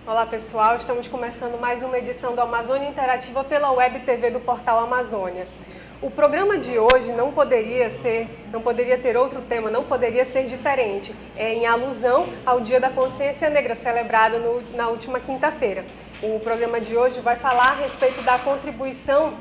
Olá pessoal, estamos começando mais uma edição do Amazônia Interativa pela Web TV do Portal Amazônia. O programa de hoje não poderia ter outro tema, não poderia ser diferente. É em alusão ao Dia da Consciência Negra, celebrado na última quinta-feira. O programa de hoje vai falar a respeito da contribuição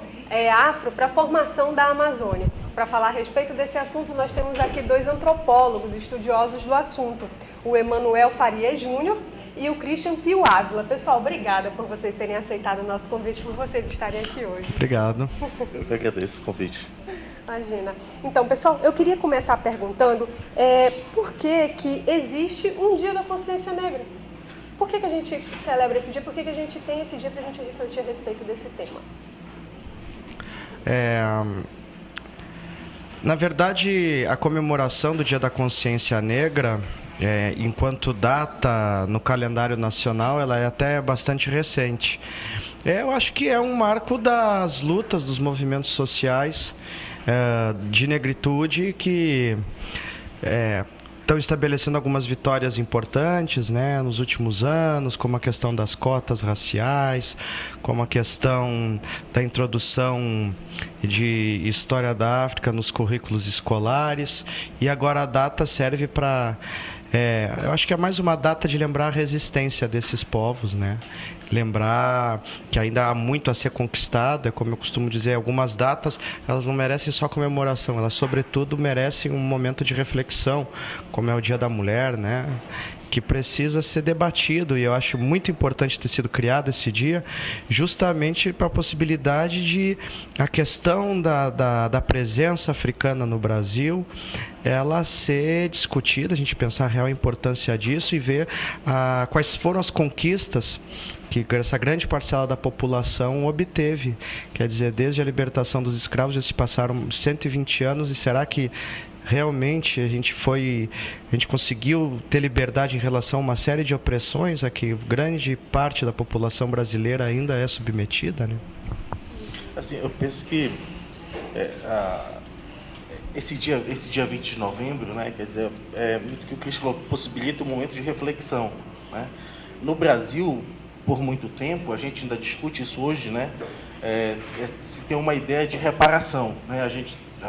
afro para a formação da Amazônia. Para falar a respeito desse assunto, nós temos aqui dois antropólogos estudiosos do assunto, o Emanuel Faria Júnior e o Christian Pio Ávila. Pessoal, obrigada por vocês terem aceitado o nosso convite, por vocês estarem aqui hoje. Obrigado. Eu que agradeço o convite. Imagina. Então, pessoal, eu queria começar perguntando por que existe um Dia da Consciência Negra? Por que a gente celebra esse dia? Por que a gente tem esse dia para a gente refletir a respeito desse tema? Na verdade, a comemoração do Dia da Consciência Negra, enquanto data no calendário nacional, ela é até bastante recente. Eu acho que é um marco das lutas dos movimentos sociais de negritude que estão estabelecendo algumas vitórias importantes, né, nos últimos anos, como a questão das cotas raciais, como a questão da introdução de História da África nos currículos escolares. E agora a data serve para... eu acho que é mais uma data de lembrar a resistência desses povos, né? Lembrar que ainda há muito a ser conquistado. Como eu costumo dizer, algumas datas elas não merecem só comemoração, elas sobretudo merecem um momento de reflexão, como é o Dia da Mulher, né? Que precisa ser debatido, e eu acho muito importante ter sido criado esse dia, justamente para a possibilidade de a questão da presença africana no Brasil, ela ser discutida, a gente pensar a real importância disso e ver quais foram as conquistas que essa grande parcela da população obteve. Quer dizer, desde a libertação dos escravos já se passaram 120 anos, e será que realmente a gente conseguiu ter liberdade em relação a uma série de opressões a que grande parte da população brasileira ainda é submetida, né? Assim, eu penso que esse dia 20 de novembro, né, quer dizer, muito que o Cristo falou, possibilita um momento de reflexão, né? No Brasil, por muito tempo, a gente ainda discute isso hoje, né? Se tem uma ideia de reparação, né? A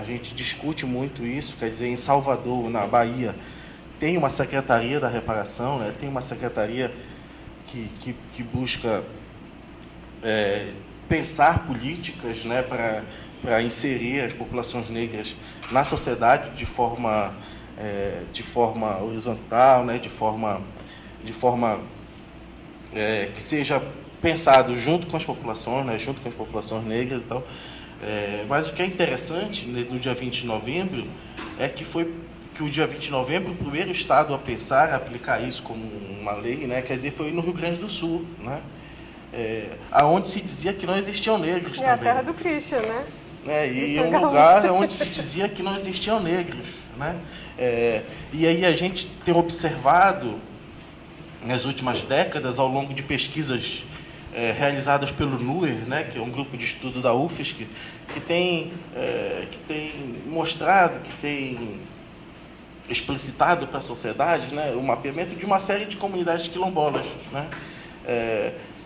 gente discute muito isso, quer dizer, em Salvador, na Bahia, tem uma secretaria da reparação, né? Tem uma secretaria que busca pensar políticas, né, para inserir as populações negras na sociedade de forma horizontal, né, de forma que seja pensado junto com as populações, né, junto com as populações negras e tal. Mas o que é interessante no dia 20 de novembro é que o dia 20 de novembro, o primeiro estado a pensar, a aplicar isso como uma lei, né, quer dizer, foi no Rio Grande do Sul, né, aonde se dizia que não existiam negros também. É a terra do Christian, né? E um lugar onde se dizia que não existiam negros, né? E aí a gente tem observado, nas últimas décadas, ao longo de pesquisas realizadas pelo NUER, né, que é um grupo de estudo da UFSC, que tem mostrado, que tem explicitado para a sociedade, né, o mapeamento de uma série de comunidades quilombolas, né?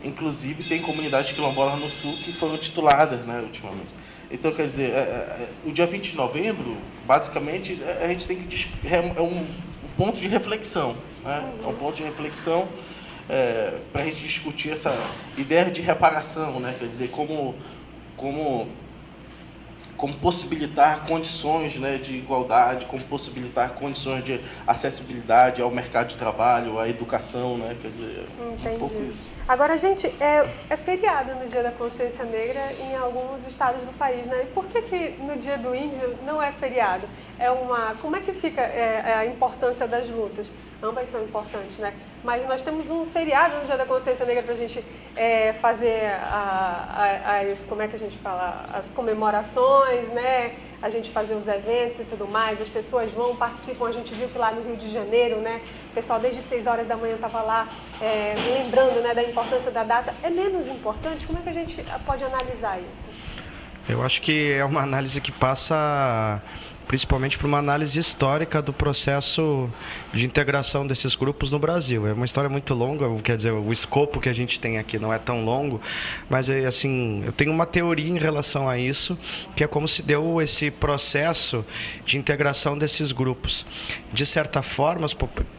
Inclusive, tem comunidades quilombolas no Sul que foram tituladas, né, ultimamente. Então, quer dizer, o dia 20 de novembro, basicamente, a gente tem que... É um ponto de reflexão, né? É um ponto de reflexão para a gente discutir essa ideia de reparação, né? Quer dizer, como possibilitar condições, né, de igualdade, como possibilitar condições de acessibilidade ao mercado de trabalho, à educação, né? Quer dizer, Entendi. Um pouco isso. Agora, gente, é feriado no Dia da Consciência Negra em alguns estados do país, né? E por que no Dia do Índio não é feriado? Como é que fica a importância das lutas? Ambas são importantes, né? Mas nós temos um feriado no Dia da Consciência Negra para a gente fazer como é que a gente fala? As comemorações, né? A gente fazer os eventos e tudo mais, as pessoas vão, participam. A gente viu que lá no Rio de Janeiro, né, o pessoal desde 6 horas da manhã estava lá lembrando, né, da importância da data. É menos importante? Como é que a gente pode analisar isso? Eu acho que é uma análise que passa principalmente por uma análise histórica do processo de integração desses grupos no Brasil. É uma história muito longa, quer dizer, o escopo que a gente tem aqui não é tão longo, mas assim, eu tenho uma teoria em relação a isso, que é como se deu esse processo de integração desses grupos. De certa forma,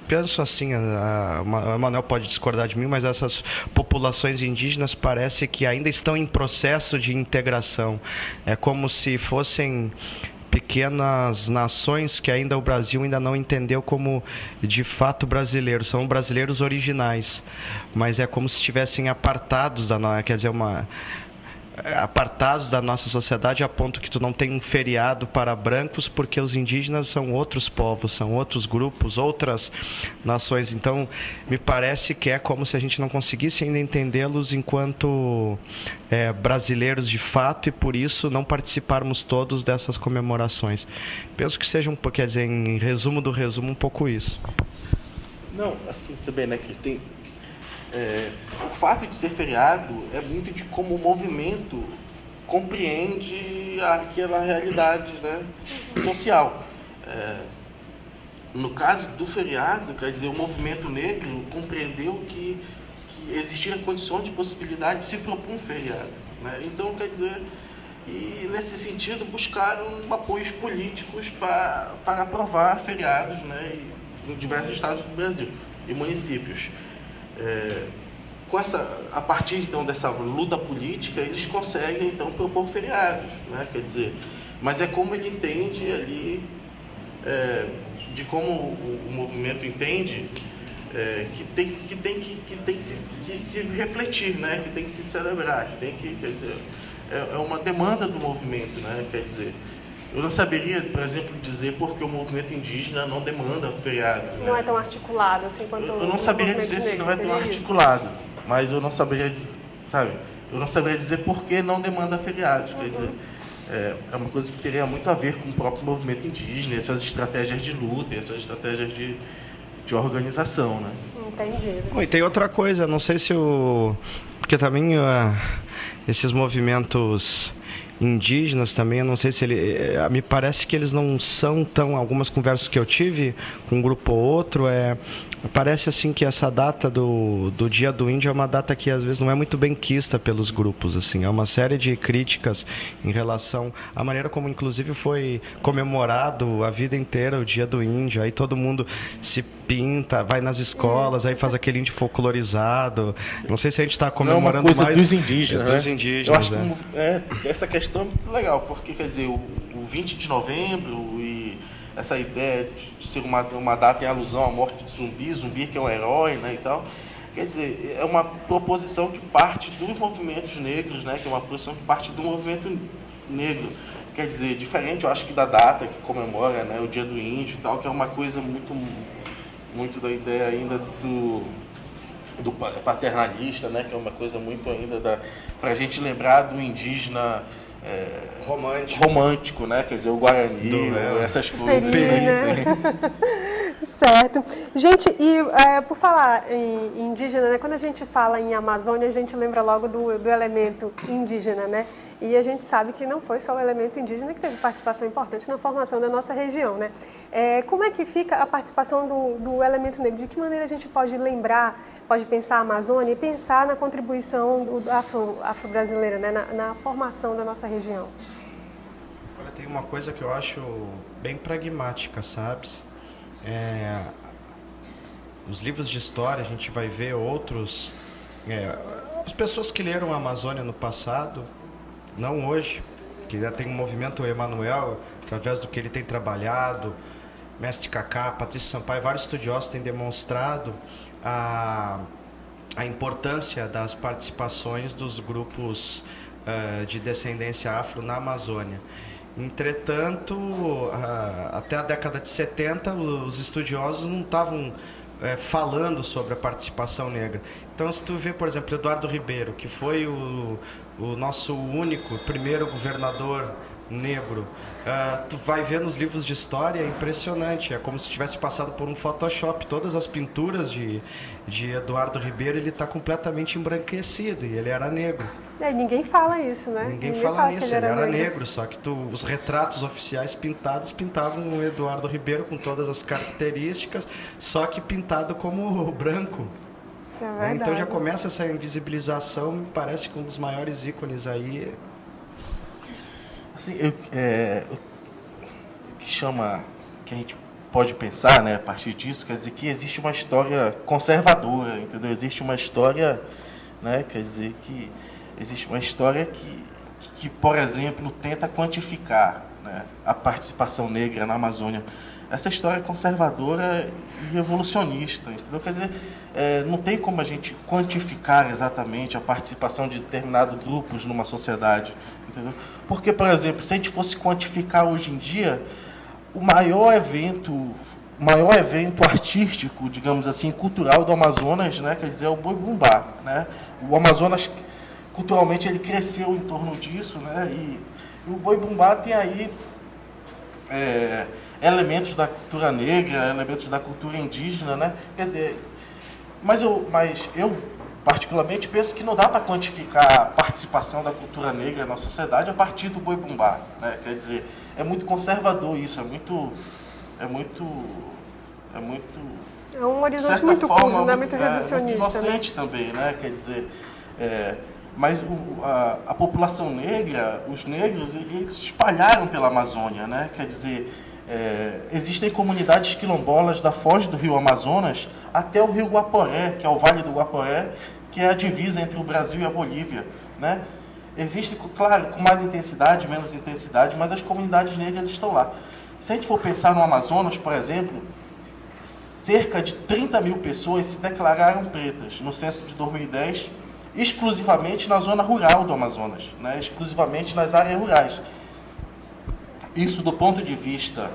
penso assim, o Manuel pode discordar de mim, mas essas populações indígenas parece que ainda estão em processo de integração. É como se fossem pequenas nações que ainda o Brasil ainda não entendeu como de fato brasileiros, são brasileiros originais, mas é como se estivessem apartados quer dizer, apartados da nossa sociedade, a ponto que tu não tem um feriado para brancos, porque os indígenas são outros povos, são outros grupos, outras nações. Então, me parece que é como se a gente não conseguisse ainda entendê-los enquanto brasileiros de fato, e por isso não participarmos todos dessas comemorações. Penso que seja quer dizer, em resumo do resumo, um pouco isso. Não, assim também, né, que tem... o fato de ser feriado é muito de como o movimento compreende aquela realidade, né, social. No caso do feriado, quer dizer, o movimento negro compreendeu que existia condição de possibilidade de se propor um feriado, né? Então, quer dizer, e nesse sentido buscaram apoios políticos para aprovar feriados, né, em diversos estados do Brasil e municípios. A partir então dessa luta política, eles conseguem então propor feriados, né? Quer dizer, mas é como ele entende ali, de como o movimento entende, que tem que se refletir, né? Que tem que se celebrar, que tem que, quer dizer, é uma demanda do movimento, né? Quer dizer, eu não saberia, por exemplo, dizer por que o movimento indígena não demanda feriado. Né? Não é tão articulado assim quanto eu não saberia dizer se não é tão articulado, mas eu não saberia, sabe? Eu não saberia dizer por que não demanda feriados. Quer dizer, é uma coisa que teria muito a ver com o próprio movimento indígena, essas estratégias de luta, essas estratégias de organização, né? Entendi. E tem outra coisa, não sei se porque também esses movimentos indígenas também, eu não sei se me parece que eles não são tão, algumas conversas que eu tive com um grupo ou outro, parece assim que essa data do Dia do Índio é uma data que às vezes não é muito bem quista pelos grupos, assim, há uma série de críticas em relação à maneira como inclusive foi comemorado a vida inteira o Dia do Índio, aí todo mundo se pinta, vai nas escolas, aí faz aquele índio folclorizado. Não sei se a gente está comemorando mais... É uma coisa mais dos indígenas, dos né? indígenas. Eu acho que essa questão é muito legal, porque, quer dizer, o 20 de novembro e essa ideia de ser uma data em alusão à morte de Zumbi que é um herói, né, e tal, quer dizer, é uma proposição que parte dos movimentos negros, né, que é uma proposição que parte do movimento negro. Quer dizer, diferente, eu acho que da data que comemora, né, o Dia do Índio e tal, que é uma coisa muito da ideia ainda do paternalista, né, que é uma coisa muito ainda para a gente lembrar do indígena romântico, né, quer dizer, o Guarani, essas coisas. Né? Certo. Gente, e por falar em indígena, né, quando a gente fala em Amazônia, a gente lembra logo do elemento indígena, né? E a gente sabe que não foi só o elemento indígena que teve participação importante na formação da nossa região, né? Como é que fica a participação do elemento negro? De que maneira a gente pode lembrar, pode pensar a Amazônia e pensar na contribuição do afro-brasileira, né? Na formação da nossa região? Olha, tem uma coisa que eu acho bem pragmática, sabes? Os livros de história, a gente vai ver outros... as pessoas que leram a Amazônia no passado, não hoje, que já tem um movimento Emanuel, através do que ele tem trabalhado, Mestre Kaká, Patrício Sampaio, vários estudiosos têm demonstrado a importância das participações dos grupos de descendência afro na Amazônia. Entretanto, até a década de 70, os estudiosos não estavam falando sobre a participação negra. Então, se tu vê, por exemplo, Eduardo Ribeiro, que foi o nosso único, primeiro governador negro. Tu vai ver nos livros de história, é impressionante. É como se tivesse passado por um Photoshop. Todas as pinturas de Eduardo Ribeiro, ele está completamente embranquecido, e ele era negro. Ninguém fala isso, né? Ninguém fala nisso, ele era negro, só que os retratos oficiais pintados pintavam o Eduardo Ribeiro com todas as características, só que pintado como branco. É, então já começa essa invisibilização, me parece que um dos maiores ícones aí. Assim, o que chama, que a gente pode pensar, né, a partir disso, quer dizer que existe uma história conservadora, entendeu? Existe uma história, né, quer dizer que existe uma história que, por exemplo, tenta quantificar, né, a participação negra na Amazônia. Essa história é conservadora e revolucionista, entendeu? Quer dizer, não tem como a gente quantificar exatamente a participação de determinados grupos numa sociedade, entendeu? Porque, por exemplo, se a gente fosse quantificar hoje em dia, o maior evento artístico, digamos assim, cultural do Amazonas, né, quer dizer, é o Boi-Bumbá, né? O Amazonas, culturalmente, ele cresceu em torno disso, né? E o Boi-Bumbá tem aí elementos da cultura negra, elementos da cultura indígena, né? Quer dizer, mas eu particularmente penso que não dá para quantificar a participação da cultura negra na sociedade a partir do Boi-Bumbá, né? Quer dizer, é muito conservador isso, é um horizonte muito curto, né? Muito reducionista, muito inocente, né? Também, né? Quer dizer, mas a população negra, os negros, eles se espalharam pela Amazônia, né? Quer dizer, existem comunidades quilombolas da foz do rio Amazonas até o rio Guaporé, que é o Vale do Guaporé, que é a divisa entre o Brasil e a Bolívia, né? Existe, claro, com mais intensidade, menos intensidade, mas as comunidades negras estão lá. Se a gente for pensar no Amazonas, por exemplo, cerca de 30 mil pessoas se declararam pretas no censo de 2010, exclusivamente na zona rural do Amazonas, né? Exclusivamente nas áreas rurais. Isso do ponto de vista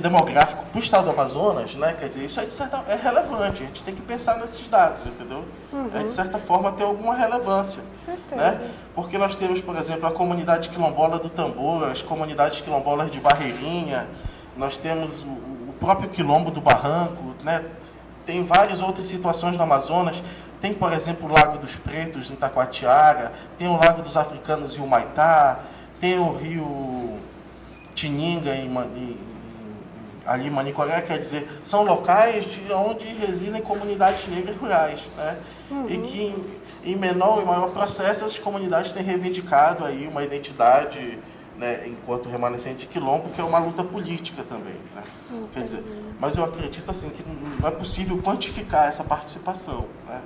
demográfico para o estado do Amazonas, né? Quer dizer, isso é relevante, a gente tem que pensar nesses dados, entendeu? De certa forma tem alguma relevância. Certeza. Né? Porque nós temos, por exemplo, a comunidade quilombola do Tambor, as comunidades quilombolas de Barreirinha, nós temos o próprio quilombo do Barranco, né? Tem várias outras situações no Amazonas. Tem, por exemplo, o Lago dos Pretos, em Taquatiara, tem o Lago dos Africanos em Humaitá, tem o rio Tininga ali em Manicoré, quer dizer, são locais onde residem comunidades negras rurais, né? E que em menor e maior processo essas comunidades têm reivindicado aí uma identidade, né, enquanto remanescente de quilombo, que é uma luta política também, né? Quer dizer, mas eu acredito assim que não é possível quantificar essa participação, né?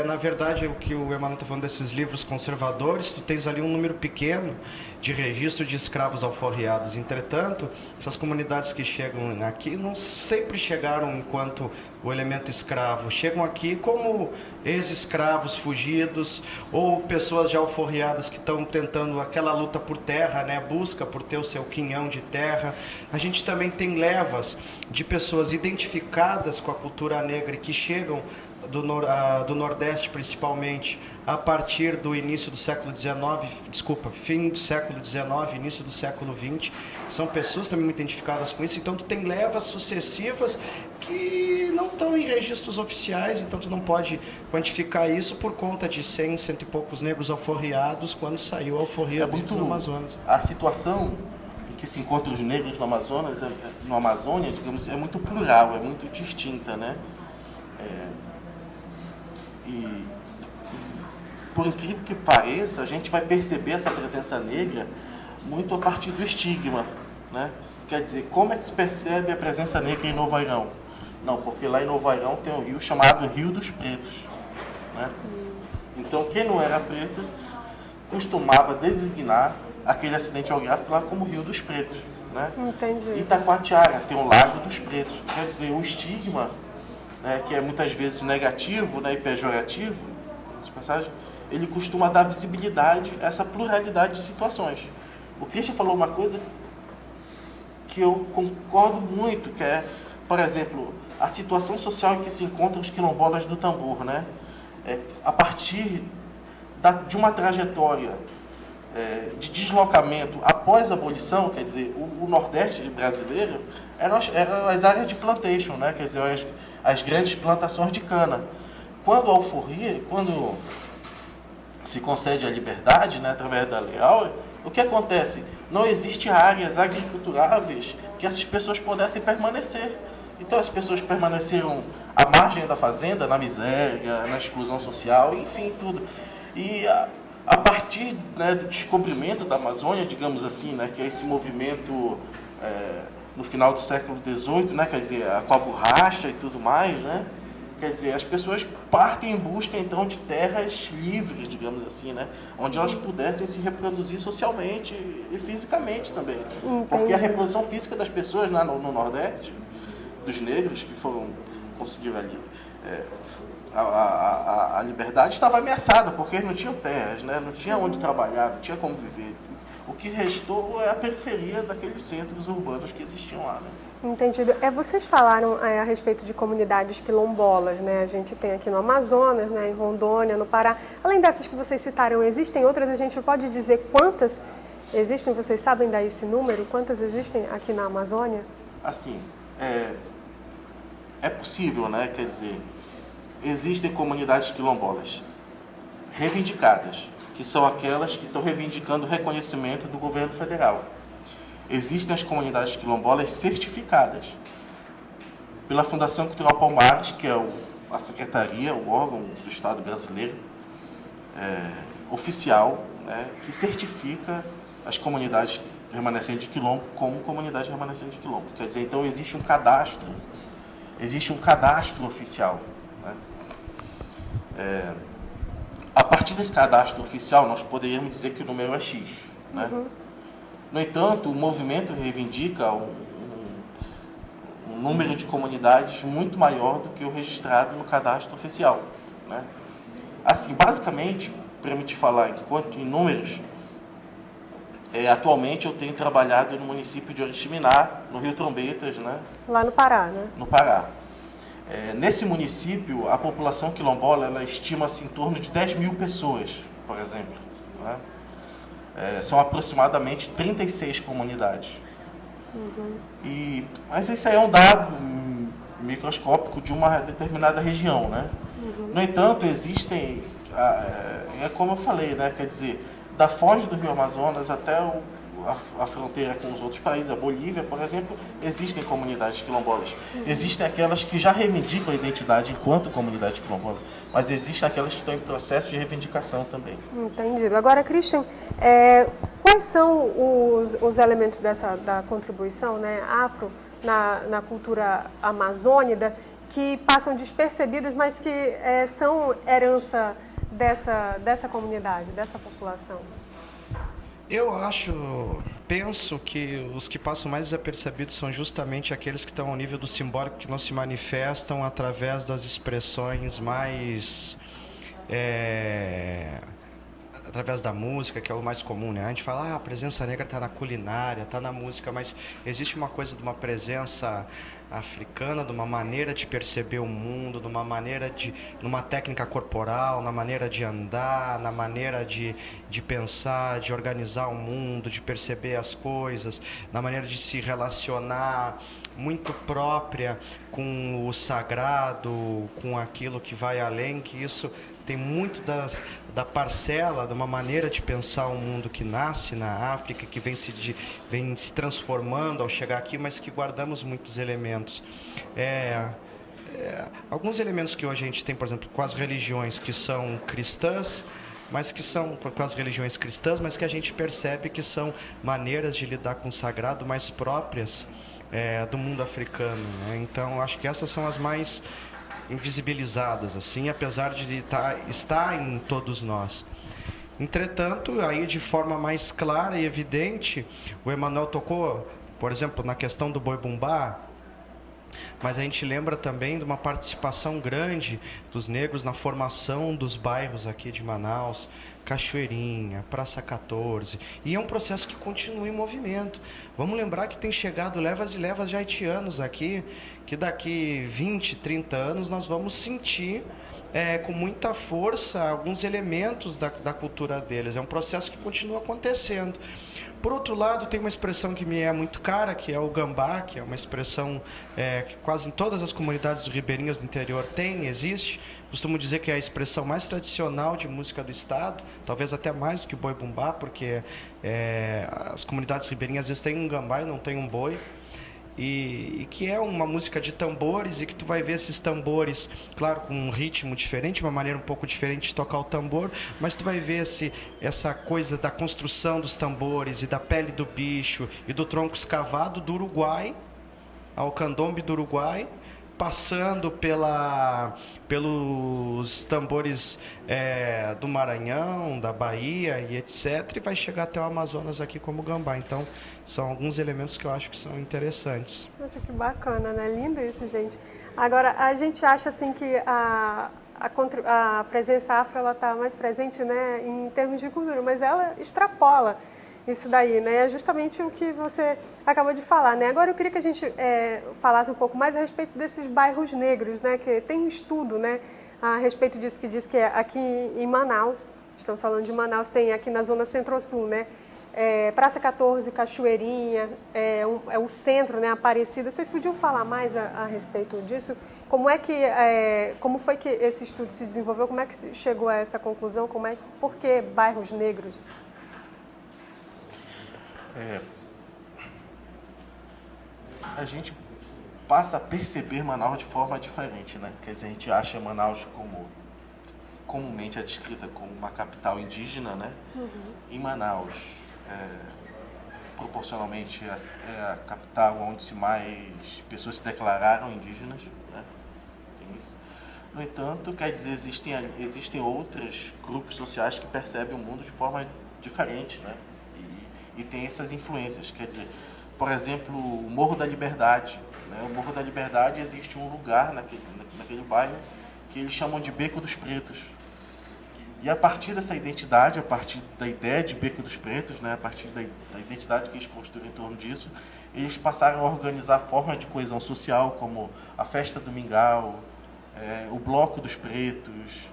Na verdade, o que o Emanuel está falando desses livros conservadores, tu tens ali um número pequeno de registro de escravos alforriados. Entretanto, essas comunidades que chegam aqui não sempre chegaram enquanto o elemento escravo. Chegam aqui como ex-escravos fugidos ou pessoas já alforriadas que estão tentando aquela luta por terra, né? Busca por ter o seu quinhão de terra. A gente também tem levas de pessoas identificadas com a cultura negra que chegam do Nordeste, principalmente, a partir do início do século XIX, fim do século XIX, início do século XX. São pessoas também muito identificadas com isso. Então, tu tem levas sucessivas que não estão em registros oficiais, então tu não pode quantificar isso por conta de 100 e poucos negros alforriados quando saiu a alforria do Amazonas. A situação em que se encontram os negros no Amazonas, no Amazônia, digamos, é muito plural, é muito distinta, né? E por incrível que pareça, a gente vai perceber essa presença negra muito a partir do estigma, né? Quer dizer, como é que se percebe a presença negra em Novo Airão? Não, porque lá em Novo Airão tem um rio chamado Rio dos Pretos, né? Então, quem não era preto costumava designar aquele acidente geográfico lá como Rio dos Pretos, né? Entendi. Itacoatiara tem o Lago dos Pretos. Quer dizer, o estigma, né, que é muitas vezes negativo, né, e pejorativo, ele costuma dar visibilidade a essa pluralidade de situações. O Christian falou uma coisa que eu concordo muito, que é, por exemplo, a situação social em que se encontram os quilombolas do Tambor, né? A partir de uma trajetória de deslocamento após a abolição, quer dizer, o Nordeste brasileiro eram as áreas de plantation, né? Quer dizer, as grandes plantações de cana. Quando a alforria, quando se concede a liberdade, né, através da Lei Áurea, o que acontece? Não existe áreas agriculturáveis que essas pessoas pudessem permanecer. Então as pessoas permaneceram à margem da fazenda, na miséria, na exclusão social, enfim, tudo. E a partir, né, do descobrimento da Amazônia, digamos assim, né, que é esse movimento no final do século XVIII, né, quer dizer, com a borracha e tudo mais, né, quer dizer, as pessoas partem em busca, então, de terras livres, digamos assim, né, onde elas pudessem se reproduzir socialmente e fisicamente também. Entendi. Porque a reprodução física das pessoas, né, no Nordeste, dos negros que conseguiram ali a liberdade, estava ameaçada, porque eles não tinham terras, né? Não tinha onde trabalhar, não tinha como viver. O que restou é a periferia daqueles centros urbanos que existiam lá, né? Entendido. Vocês falaram a respeito de comunidades quilombolas, né? A gente tem aqui no Amazonas, né, em Rondônia, no Pará. Além dessas que vocês citaram, existem outras? A gente pode dizer quantas existem? Vocês sabem dar esse número? Quantas existem aqui na Amazônia? Assim, é possível, né? Quer dizer, existem comunidades quilombolas reivindicadas, que são aquelas que estão reivindicando o reconhecimento do governo federal. Existem as comunidades quilombolas certificadas pela Fundação Cultural Palmares, que é a secretaria, o órgão do Estado brasileiro oficial, né, que certifica as comunidades remanescentes de quilombo como comunidade remanescente de quilombo. Quer dizer, então existe um cadastro oficial, né? A partir desse cadastro oficial, nós poderíamos dizer que o número é X, né? Uhum. No entanto, o movimento reivindica um número de comunidades muito maior do que o registrado no cadastro oficial, né? Assim, basicamente, para me te falar em números, atualmente eu tenho trabalhado no município de Oriximiná, no Rio Trombetas, né? Lá no Pará, né? No Pará. Nesse município, a população quilombola, ela estima-se em torno de 10 mil pessoas, por exemplo, né? São aproximadamente 36 comunidades. Uhum. Mas isso aí é um dado microscópico de uma determinada região, né? Uhum. No entanto, existem, como eu falei, né? Quer dizer, da foz do Rio Amazonas até a fronteira com os outros países, a Bolívia, por exemplo, existem comunidades quilombolas. Existem aquelas que já reivindicam a identidade enquanto comunidade quilombola, mas existem aquelas que estão em processo de reivindicação também. Entendido. Agora, Christian, quais são os elementos da contribuição, né, afro na cultura amazônica que passam despercebidos, mas que são herança dessa comunidade, dessa população? Eu penso que os que passam mais desapercebidos são justamente aqueles que estão ao nível do simbólico, que não se manifestam através das expressões mais... através da música, que é o mais comum, né? A gente fala, a presença negra está na culinária, está na música, mas existe uma coisa de uma presença africana, de uma maneira de perceber o mundo, numa técnica corporal, na maneira de andar, na maneira de pensar, de organizar o mundo, de perceber as coisas, na maneira de se relacionar, muito própria com o sagrado, com aquilo que vai além, que isso tem muito da parcela, de uma maneira de pensar o mundo que nasce na África, que vem se transformando ao chegar aqui, mas que guardamos muitos elementos. Alguns elementos que hoje a gente tem, por exemplo, com as religiões que são cristãs, mas que são com as religiões cristãs, mas que a gente percebe que são maneiras de lidar com o sagrado mais próprias do mundo africano, né? Então, acho que essas são as mais invisibilizadas, assim, apesar de estar em todos nós. Entretanto, aí de forma mais clara e evidente, o Emanuel tocou, por exemplo, na questão do boi-bumbá, mas a gente lembra também de uma participação grande dos negros na formação dos bairros aqui de Manaus, Cachoeirinha, Praça 14, e é um processo que continua em movimento. Vamos lembrar que tem chegado levas e levas de haitianos aqui, que daqui 20, 30 anos nós vamos sentir com muita força alguns elementos da cultura deles. É um processo que continua acontecendo. Por outro lado, tem uma expressão que me é muito cara, que é o gambá, que é uma expressão que quase em todas as comunidades ribeirinhas do interior existe. Costumo dizer que é a expressão mais tradicional de música do estado, talvez até mais do que o boi-bumbá, porque as comunidades ribeirinhas às vezes têm um gambá e não tem um boi. E que é uma música de tambores, e que tu vai ver esses tambores, claro, com um ritmo diferente, uma maneira um pouco diferente de tocar o tambor, mas tu vai ver essa coisa da construção dos tambores e da pele do bicho e do tronco escavado do Uruguai ao candombe do Uruguai, passando pelos tambores do Maranhão, da Bahia e etc., e vai chegar até o Amazonas aqui como gambá. Então, são alguns elementos que eu acho que são interessantes. Nossa, que bacana, né? Lindo isso, gente. Agora, a gente acha assim que a presença afro ela está mais presente, né, em termos de cultura, mas ela extrapola isso daí, né? É justamente o que você acabou de falar, né? Agora eu queria que a gente falasse um pouco mais a respeito desses bairros negros, né? Que tem um estudo, né, a respeito disso, que diz que aqui em Manaus, estamos falando de Manaus, tem aqui na zona centro-sul, né? Praça 14, Cachoeirinha, o centro, né, Aparecida. Vocês podiam falar mais a respeito disso? Como foi que esse estudo se desenvolveu? Como é que chegou a essa conclusão? Por que bairros negros? A gente passa a perceber Manaus de forma diferente, né? Quer dizer, a gente acha Manaus como comumente é descrita como uma capital indígena, né? Uhum. Em Manaus, proporcionalmente, é a capital onde mais pessoas se declararam indígenas, né? Tem isso. No entanto, quer dizer, existem outros grupos sociais que percebem o mundo de forma diferente, né? E tem essas influências, quer dizer, por exemplo, o Morro da Liberdade, né? O Morro da Liberdade, existe um lugar naquele bairro que eles chamam de Beco dos Pretos. E a partir dessa identidade, a partir da ideia de Beco dos Pretos, né? A partir da identidade que eles construíram em torno disso, eles passaram a organizar formas de coesão social, como a Festa do Mingau, o Bloco dos Pretos,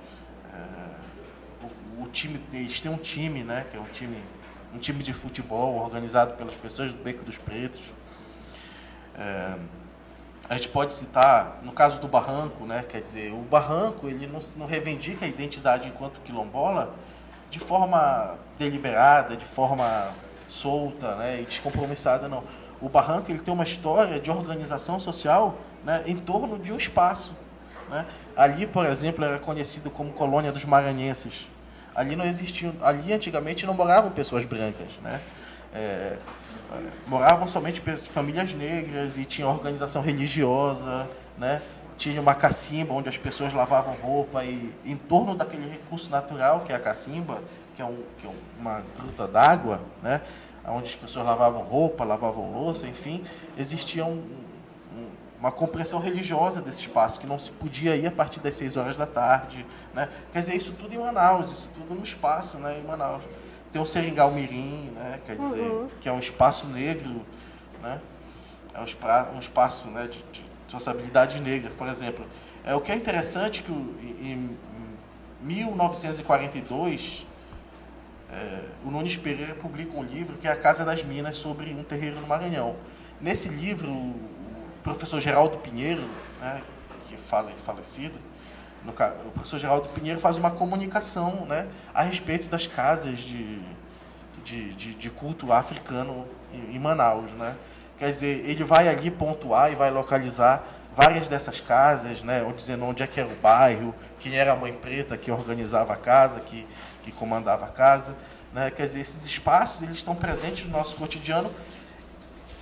o time, eles têm um time, né? Que é um time de futebol organizado pelas pessoas do Beco dos Pretos. A gente pode citar, no caso do Barranco, né, quer dizer, o Barranco ele não reivindica a identidade enquanto quilombola de forma deliberada, de forma solta, né, e descompromissada, não. O Barranco ele tem uma história de organização social, né, em torno de um espaço, né. Ali, por exemplo, era conhecido como Colônia dos Maranhenses. Ali não existiam, ali antigamente não moravam pessoas brancas, né? Moravam somente famílias negras e tinha organização religiosa, né? Tinha uma cacimba onde as pessoas lavavam roupa e em torno daquele recurso natural que é a cacimba, que é uma gruta d'água, né? Onde as pessoas lavavam roupa, lavavam louça, enfim, existia uma compreensão religiosa desse espaço, que não se podia ir a partir das 6 horas da tarde, né? Quer dizer, isso tudo em Manaus, isso tudo no espaço, né, em Manaus. Tem o Seringal Mirim, né, quer dizer, que é um espaço negro, né? É um espaço, né, de sociabilidade negra, por exemplo. O que é interessante que em 1942, o Nunes Pereira publica um livro que é A Casa das Minas, sobre um terreiro no Maranhão. Nesse livro, o professor Geraldo Pinheiro, né, que é falecido, o professor Geraldo Pinheiro faz uma comunicação, né, a respeito das casas de culto africano em Manaus, né? Quer dizer, ele vai ali pontuar e vai localizar várias dessas casas, né, dizendo onde é que era o bairro, quem era a mãe preta que organizava a casa, que comandava a casa, né? Quer dizer, esses espaços eles estão presentes no nosso cotidiano,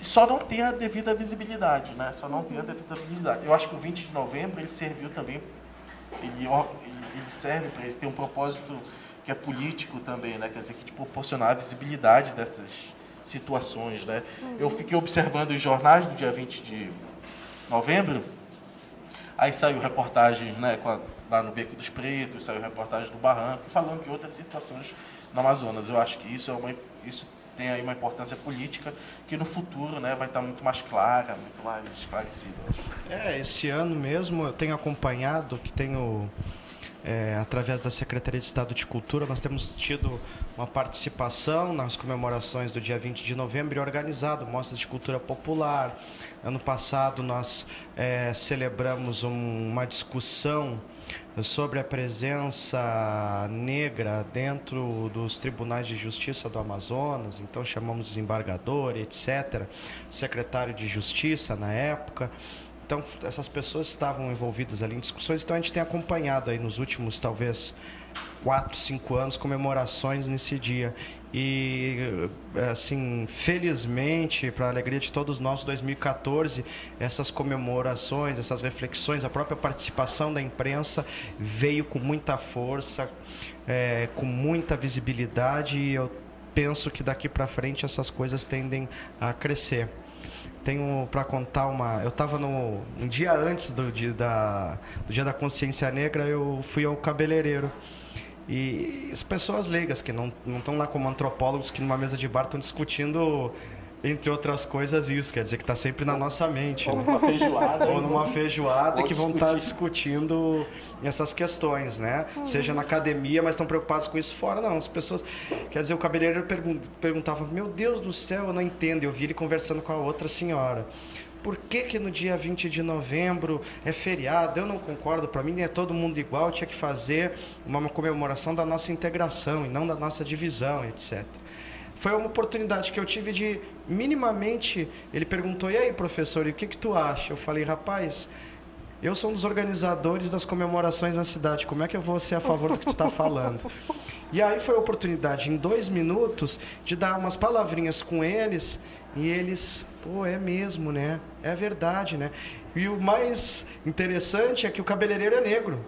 só não tem a devida visibilidade, né? Só não tem a devida visibilidade. Eu acho que o 20 de novembro ele serviu também, ele serve para ele ter um propósito que é político também, né? Quer dizer, que de proporcionar a visibilidade dessas situações, né? Eu fiquei observando os jornais do dia 20 de novembro, aí saiu reportagens, né, lá no Beco dos Pretos, saiu reportagem do Barranco, falando de outras situações no Amazonas. Eu acho que isso tem aí uma importância política que no futuro, né, vai estar muito mais clara, muito mais esclarecida. Esse ano mesmo eu tenho acompanhado, que tenho através da Secretaria de Estado de Cultura, nós temos tido uma participação nas comemorações do dia 20 de novembro e organizado mostras de cultura popular. Ano passado nós celebramos uma discussão sobre a presença negra dentro dos tribunais de justiça do Amazonas, então chamamos desembargador, etc., secretário de Justiça na época. Então, essas pessoas estavam envolvidas ali em discussões, então a gente tem acompanhado aí nos últimos, talvez, 4, 5 anos, comemorações nesse dia. E, assim, felizmente, para a alegria de todos nós, 2014, essas comemorações, essas reflexões, a própria participação da imprensa veio com muita força, com muita visibilidade, e eu penso que daqui para frente essas coisas tendem a crescer. Tenho para contar eu estava um dia antes do dia da Consciência Negra, eu fui ao cabeleireiro. E as pessoas leigas, que não estão lá como antropólogos, que numa mesa de bar estão discutindo, entre outras coisas, isso. Quer dizer que está sempre na nossa mente. Ou numa feijoada. Ou numa feijoada, que vão estar discutindo essas questões, né? Seja na academia, mas estão preocupados com isso fora. Não, as pessoas... Quer dizer, o cabeleireiro perguntava, meu Deus do céu, eu não entendo. Eu vi ele conversando com a outra senhora. Por que no dia 20 de novembro é feriado? Eu não concordo, para mim é todo mundo igual, tinha que fazer uma comemoração da nossa integração e não da nossa divisão, etc. Foi uma oportunidade que eu tive de, minimamente, ele perguntou, e aí, professor, e o que tu acha? Eu falei, rapaz, eu sou um dos organizadores das comemorações na cidade, como é que eu vou ser a favor do que tu está falando? E aí foi a oportunidade, em 2 minutos, de dar umas palavrinhas com eles, e eles, pô, é mesmo, né? É verdade, né? E o mais interessante é que o cabeleireiro é negro.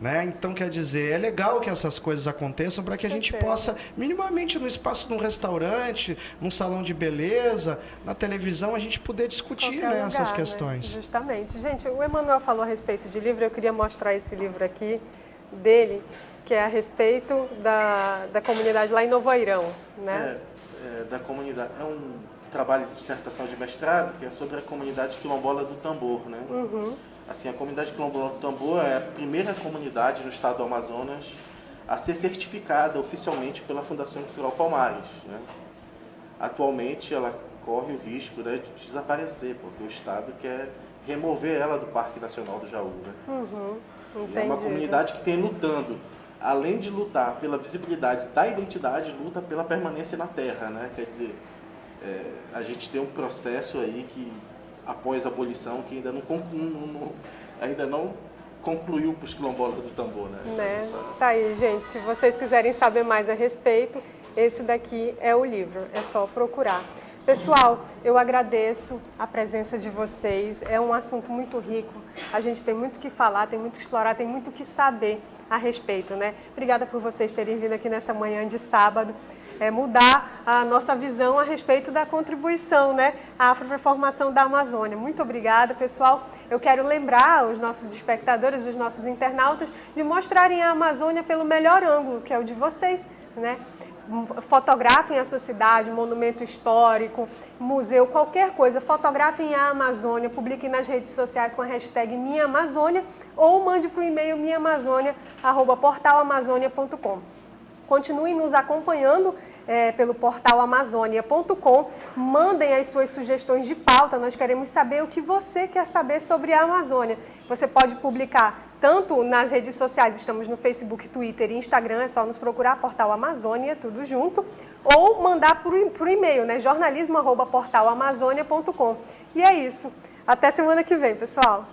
Né? Então, quer dizer, é legal que essas coisas aconteçam para que a gente possa, minimamente no espaço de um restaurante, num salão de beleza, na televisão, a gente poder discutir, né, essas questões. Né? Justamente. Gente, o Emanuel falou a respeito de livro, eu queria mostrar esse livro aqui, dele, que é a respeito da comunidade lá em Novo Airão, né? Da comunidade. É um trabalho de dissertação de mestrado que é sobre a comunidade quilombola do Tambor, né? Assim, a comunidade quilombola do Tambor é a primeira comunidade no estado do Amazonas a ser certificada oficialmente pela Fundação Cultural Palmares, né? Atualmente ela corre o risco, né, de desaparecer, porque o estado quer remover ela do Parque Nacional do Jaú, né? É uma comunidade que tem lutando, além de lutar pela visibilidade da identidade, luta pela permanência na terra, né? Quer dizer, a gente tem um processo aí que, após a abolição, que ainda não concluiu para os quilombolas do Tambor, né? Tá aí, gente. Se vocês quiserem saber mais a respeito, esse daqui é o livro. É só procurar. Pessoal, eu agradeço a presença de vocês. É um assunto muito rico. A gente tem muito o que falar, tem muito o que explorar, tem muito o que saber a respeito, né? Obrigada por vocês terem vindo aqui nessa manhã de sábado, mudar a nossa visão a respeito da contribuição, né, à afroreformação da Amazônia. Muito obrigada, pessoal. Eu quero lembrar os nossos espectadores, os nossos internautas, de mostrarem a Amazônia pelo melhor ângulo, que é o de vocês, né? Fotografem a sua cidade, monumento histórico, museu, qualquer coisa. Fotografem a Amazônia, publiquem nas redes sociais com a hashtag Minha Amazônia ou mande para o e-mail minhaamazônia@portalamazônia.com. Continuem nos acompanhando pelo portal amazônia.com. Mandem as suas sugestões de pauta. Nós queremos saber o que você quer saber sobre a Amazônia. Você pode publicar tanto nas redes sociais, estamos no Facebook, Twitter e Instagram, é só nos procurar, Portal Amazônia, tudo junto, ou mandar por e-mail, né, jornalismo@portalamazônia.com. E é isso. Até semana que vem, pessoal.